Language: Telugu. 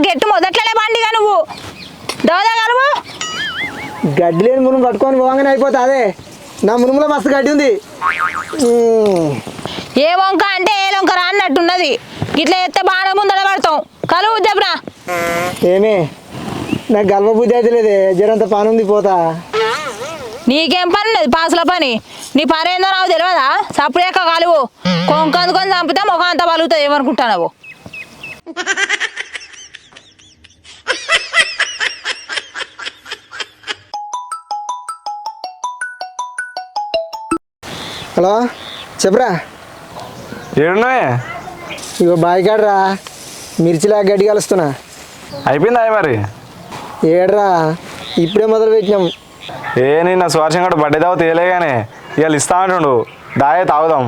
గెట్టు మొదట్లోనే పండిగా నువ్వు దోదగలవు గడ్డి లేని మునుము పట్టుకొని పోగానే అయిపోతా అదే నా మునుములో మస్తు గడ్డి ఉంది. ఏ వంక అంటే ఏ వంక రా అన్నట్టున్నది. ఇట్లా ఎత్తే బాగా ముందర పడతాం. కలువు చెప్పరా ఏమే నాకు గల్వ బుద్ధి అయితే లేదే, జరంత పని ఉంది పోతా. నీకేం పని ఉన్నది పాసుల పని? నీ పని ఏందో నాకు తెలియదా? సప్పుడేక కలువు. కొంకందుకొని చంపితే ముఖం అంతా పలుగుతుంది ఏమనుకుంటున్నావు? హలో చెప్పరా. ఏడున్నావే? ఇగో బాయికాడరా మిర్చిలా గడ్డి కలుస్తున్నా. అయిపోయిందా మరి? ఏడ్రా ఇప్పుడే మొదలు పెట్టినాం. నిన్న సువర్షం కూడా బడ్డే తావు తేలేగానే ఇవాళ ఇస్తా అంటుండు, దాయే తాగుదాం.